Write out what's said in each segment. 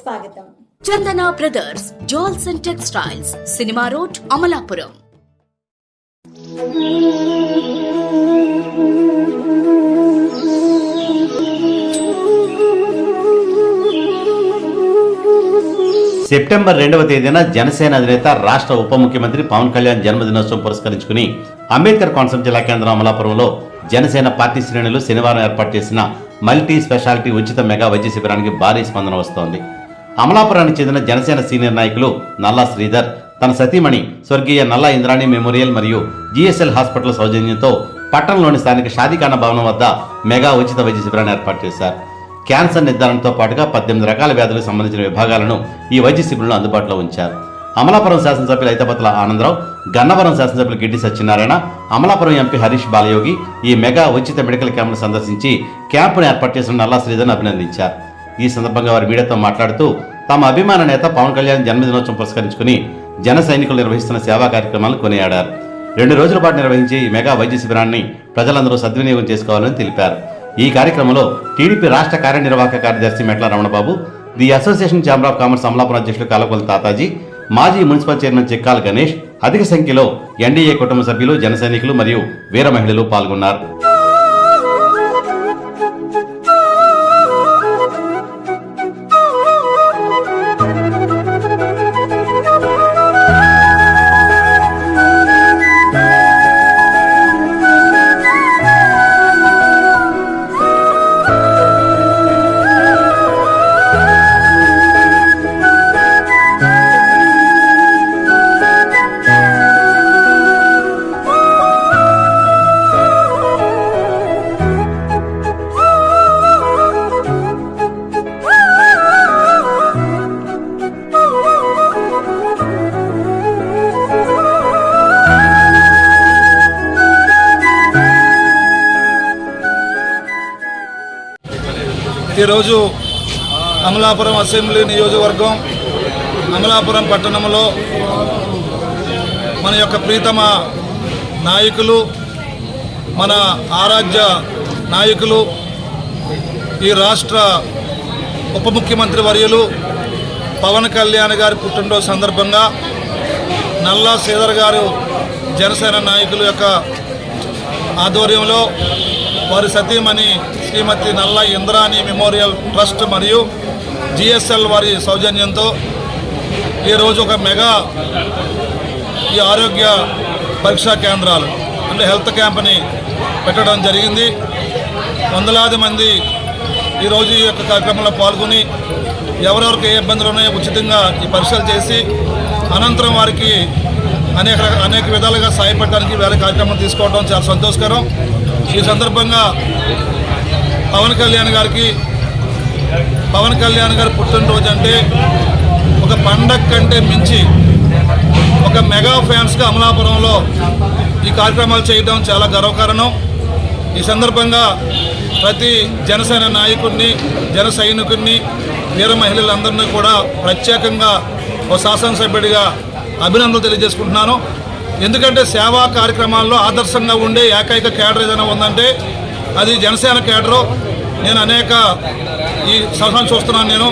స్వాగతం. Chandana brothers jewels and textiles, cinema road, Amalapuram. September 2వ తేదీన జనసేన అధినేత రాష్ట్ర ఉప ముఖ్యమంత్రి పవన్ కళ్యాణ్ జన్మదినోత్సవం పురస్కరించుకుని అంబేద్కర్ కోనసీమ జిల్లా కేంద్రం అమలాపురంలో జనసేన పార్టీ శ్రేణులు శనివారం ఏర్పాటు చేసిన మల్టీ స్పెషాలిటీ ఉచిత మెగా వైద్య శిబిరానికి భారీ స్పందన వస్తోంది. అమలాపురానికి చెందిన జనసేన సీనియర్ నాయకులు నల్లా శ్రీధర్ తన సతీమణి స్వర్గీయ నల్లా ఇంద్రాణి మెమోరియల్ మరియు జిఎస్ఎల్ హాస్పిటల్ సౌజన్యంతో పట్టణంలోని స్థానిక షాదీఖానా భవనం వద్ద మెగా ఉచిత వైద్య శిబిరాన్ని ఏర్పాటు చేశారు. క్యాన్సర్ నిర్ధారణతో పాటుగా 18 రకాల వ్యాధులకు సంబంధించిన విభాగాలను ఈ వైద్య శిబిరంలో అందుబాటులో ఉంచారు. అమలాపురం శాసనసభ్యులు ఐతపత్ల ఆనందరావు, గన్నవరం శాసనసభ్యులు గిడ్డి సత్యనారాయణ, అమలాపురం ఎంపీ హరీష్ బాలయోగి ఈ మెగా ఉచిత మెడికల్ క్యాంపును సందర్శించి క్యాంపును ఏర్పాటు చేసిన నల్లా శ్రీధర్ను అభినందించారు. ఈ సందర్భంగా వారు మీడియాతో మాట్లాడుతూ తమ అభిమాన నేత పవన్ కళ్యాణ్ జన్మదినోత్సవం పురస్కరించుకుని జన సైనికులు నిర్వహిస్తున్న సేవా కార్యక్రమాలను కొనియాడారు. 2 రోజుల పాటు నిర్వహించే ఈ మెగా వైద్య శిబిరాన్ని ప్రజలందరూ సద్వినియోగం చేసుకోవాలని తెలిపారు. ఈ కార్యక్రమంలో టీడీపీ రాష్ట్ర కార్యనిర్వాహక కార్యదర్శి మెట్ల Ramana Babu, the association chamber of commerce Amalapuram అధ్యక్షులు కాలకొల్లి తాతాజీ, మాజీ మున్సిపల్ చైర్మన్ చిక్కాల గణేష్, అధిక సంఖ్యలో ఎన్డీఏ కుటుంబ సభ్యులు, జన సైనికులు మరియు వీర మహిళలు పాల్గొన్నారు. ఈరోజు అమలాపురం అసెంబ్లీ నియోజకవర్గం అమలాపురం పట్టణంలో మన యొక్క ప్రీతమ నాయకులు, మన ఆరాధ్య నాయకులు, ఈ రాష్ట్ర ఉప ముఖ్యమంత్రి వర్యులు పవన్ కళ్యాణ్ గారి పుట్టినరోజు సందర్భంగా నల్లా శ్రీధర్ గారు జనసేన నాయకుల యొక్క ఆధ్వర్యంలో వారి సతీమణి శ్రీమతి నల్లా ఇంద్రాణి మెమోరియల్ ట్రస్ట్ మరియు జిఎస్ఎల్ వారి సౌజన్యంతో ఈరోజు ఒక మెగా ఈ ఆరోగ్య పరీక్షా కేంద్రాలు అంటే హెల్త్ క్యాంప్ని పెట్టడం జరిగింది. వందలాది మంది ఈరోజు ఈ యొక్క కార్యక్రమంలో పాల్గొని ఎవరెవరికి ఏ ఇబ్బందులు ఉన్నాయో ఉచితంగా ఈ పరీక్షలు చేసి అనంతరం వారికి అనేక విధాలుగా సహాయపడడానికి వేరే కార్యక్రమం తీసుకోవడం చాలా సంతోషకరం. ఈ సందర్భంగా పవన్ కళ్యాణ్ గారి పుట్టినరోజు అంటే ఒక పండగ కంటే మించి ఒక మెగా ఫ్యాన్స్గా అమలాపురంలో ఈ కార్యక్రమాలు చేయడం చాలా గర్వకారణం. ఈ సందర్భంగా ప్రతి జనసేన నాయకుడిని, జన సైనికుడిని, వీర మహిళలందరినీ కూడా ప్రత్యేకంగా ఒక శాసనసభ్యుడిగా అభినందనలు తెలియజేసుకుంటున్నాను. ఎందుకంటే సేవా కార్యక్రమాల్లో ఆదర్శంగా ఉండే ఏకైక కేడర్ ఏదైనా ఉందంటే అది జనసేన కేడరు. నేను అనేక ఈ సంవత్సరం చూస్తున్నాను. నేను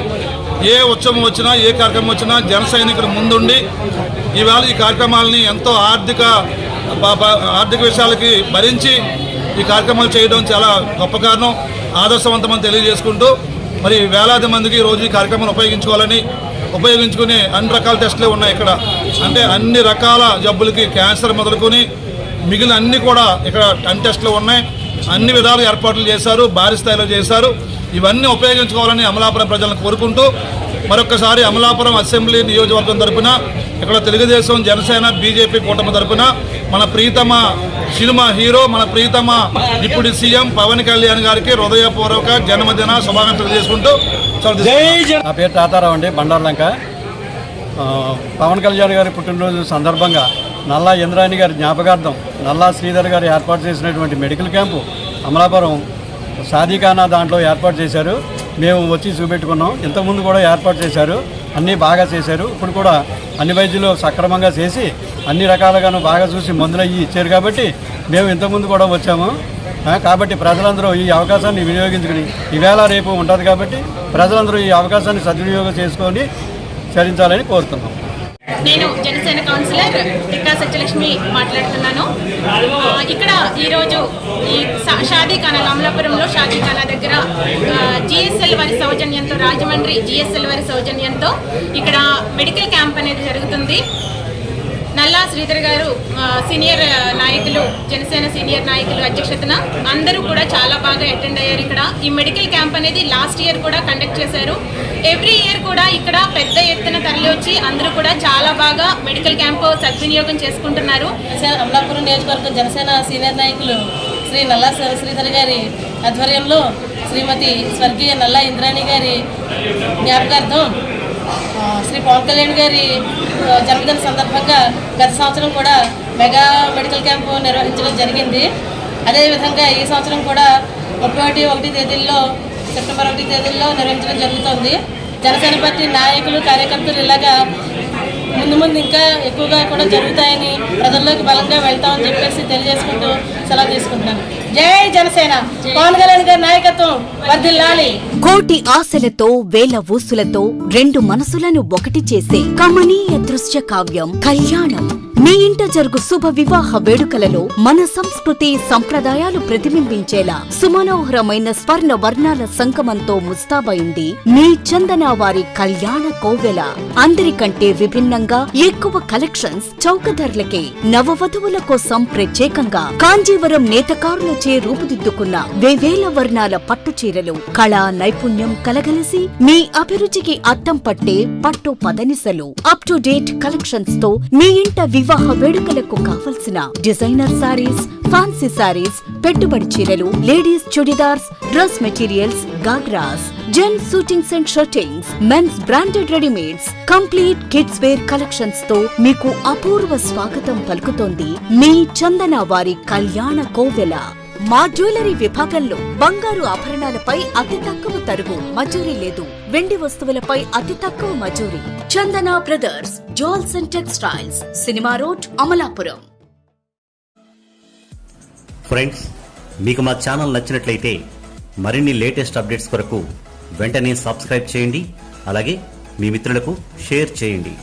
ఏ ఉత్సవం వచ్చినా, ఏ కార్యక్రమం వచ్చినా జన సైనికులు ముందుండి ఈవేళ ఈ కార్యక్రమాలని ఎంతో ఆర్థిక విషయాలకి భరించి ఈ కార్యక్రమాలు చేయడం చాలా గొప్ప కారణం, ఆదర్శవంతమని తెలియజేసుకుంటూ మరి వేలాది మందికి ఈరోజు ఈ కార్యక్రమాన్ని ఉపయోగించుకుని అన్ని రకాల టెస్టులే ఉన్నాయి ఇక్కడ. అంటే అన్ని రకాల జబ్బులకి క్యాన్సర్ మొదలుకొని మిగిలిన అన్నీ కూడా ఇక్కడ టెస్టులు ఉన్నాయి. అన్ని విధాలు ఏర్పాట్లు చేశారు, భారీ స్థాయిలో చేశారు. ఇవన్నీ ఉపయోగించుకోవాలని అమలాపురం ప్రజలను కోరుకుంటూ మరొకసారి అమలాపురం అసెంబ్లీ నియోజకవర్గం తరపున ఇక్కడ తెలుగుదేశం, జనసేన, బీజేపీ కూటమి తరపున మన ప్రీతమ సినిమా హీరో, మన ప్రీతమ డిప్యూటీ సీఎం పవన్ కళ్యాణ్ గారికి హృదయపూర్వక జన్మదిన శుభాకాంక్షలు చేసుకుంటూ నా పేరు తాతారావు అండి, బండార్లంక. పవన్ కళ్యాణ్ గారి పుట్టినరోజు సందర్భంగా నల్లా ఇంద్రాణి గారి జ్ఞాపకార్థం నల్లా శ్రీధర్ గారు ఏర్పాటు చేసినటువంటి మెడికల్ క్యాంపు అమలాపురం షాదీఖానా దాంట్లో ఏర్పాటు చేశారు. మేము వచ్చి చూపెట్టుకున్నాం. ఇంతకుముందు కూడా ఏర్పాటు చేశారు, అన్నీ బాగా చేశారు. ఇప్పుడు కూడా అన్ని వైద్యులు సక్రమంగా చేసి అన్ని రకాలుగాను బాగా చూసి మందులు అయ్యి ఇచ్చారు. కాబట్టి మేము ఇంతకుముందు కూడా వచ్చాము. కాబట్టి ప్రజలందరూ ఈ అవకాశాన్ని వినియోగించుకుని ఈవేళ రేపు ఉంటుంది కాబట్టి ప్రజలందరూ ఈ అవకాశాన్ని సద్వినియోగం చేసుకొని చరించాలని కోరుతున్నాం. నేను జనసేన కౌన్సిలర్ టిక్కా సత్యలక్ష్మి మాట్లాడుతున్నాను. ఇక్కడ ఈరోజు ఈ షాదీఖానా అమలాపురంలో షాదీఖానా దగ్గర జిఎస్ఎల్ వారి సౌజన్యంతో, రాజమండ్రి జిఎస్ఎల్ వారి సౌజన్యంతో ఇక్కడ మెడికల్ క్యాంప్ అనేది జరుగుతుంది. నల్లా శ్రీధర్ గారు సీనియర్ నాయకులు, జనసేన సీనియర్ నాయకులు అధ్యక్షతన అందరూ కూడా చాలా బాగా అటెండ్ అయ్యారు. ఇక్కడ ఈ మెడికల్ క్యాంప్ అనేది లాస్ట్ ఇయర్ కూడా కండక్ట్ చేశారు. ఎవ్రీ ఇయర్ కూడా ఇక్కడ పెద్ద ఎత్తున తరలి వచ్చి అందరూ కూడా చాలా బాగా మెడికల్ క్యాంప్ సద్వినియోగం చేసుకుంటున్నారు. అమలాపురం నియోజకవర్గం జనసేన సీనియర్ నాయకులు శ్రీ నల్లా శ్రీధర్ గారి ఆధ్వర్యంలో శ్రీమతి స్వర్గీయ నల్లా ఇంద్రాణి గారి జ్ఞాపకార్థం శ్రీ పవన్ కళ్యాణ్ గారి జన్మదిన సందర్భంగా గత సంవత్సరం కూడా మెగా మెడికల్ క్యాంపు నిర్వహించడం జరిగింది. అదేవిధంగా ఈ సంవత్సరం కూడా 31 తేదీల్లో, సెప్టెంబర్ 1 తేదీల్లో నిర్వహించడం జరుగుతుంది. జనసేన పార్టీ నాయకులు, కార్యకర్తలు ఇలాగా ముందు ఇంకా ఎక్కువగా కూడా జరుగుతాయని, ప్రజల్లోకి బలంగా వెళ్తామని చెప్పేసి తెలియజేసుకుంటూ సెలవు తీసుకుంటున్నాను. జై జనసేన, పవన్ కళ్యాణ్ గారి నాయకత్వం వర్ధిల్లాలి. కోటి ఆశలతో, వేల ఊసులతో రెండు మనసులను ఒకటి చేసే కమనీయ దృశ్య కావ్యం కళ్యాణం. మీ ఇంట జరుగు శుభ వివాహ వేడుకలలో మన సంస్కృతి సంప్రదాయాలు ప్రతిబింబించేలా సుమనోహరమైన స్వర్ణ వర్ణాల సంగమంతో ముస్తాబైంది మీ చందన వారి కళ్యాణ కోవెల. అందరికంటే విభిన్నంగా ఎక్కువ కలెక్షన్స్ చౌక ధరలకే నవవధువుల కోసం ప్రత్యేకంగా కాంజీవరం నేతకారులచే రూపుదిద్దుకున్న వేవేల వర్ణాల పట్టు చీరలు, కళా నైపుణ్యం కలగలిసి మీ అభిరుచికి అద్దం పట్టే పట్టు పదనిసలు, అప్ టు డేట్ కలెక్షన్స్ తో మీ ఇంట వివాహ వేడుకలకు కావలసిన డిజైనర్ సారీస్, ఫ్యాన్సీ సారీస్, పెట్టుబడి చీరలు, ladies churidars, dress materials, ghagras, gents suitings and shirtings, men's branded readymades, complete kids wear collections తో మీకు అపూర్వ స్వాగతం పలుకుతోంది మీ చందన వారి కళ్యాణ కోవెల. మా జ్యువెలరీ విభాగంలో బంగారు ఆభరణాలపై అతి తక్కువ తరుగు, మజూరీ లేదు. వెండి వస్తువులపై అతి తక్కువ మజూరీ. Chandana brothers jewels and textiles, cinema road, Amalapuram. Friends, మీకు మా ఛానల్ నచ్చినట్లయితే మరిన్ని లేటెస్ట్ అప్డేట్స్ కొరకు వెంటనే సబ్స్క్రైబ్ చేయండి. అలాగే మీ మిత్రులకు షేర్ చేయండి.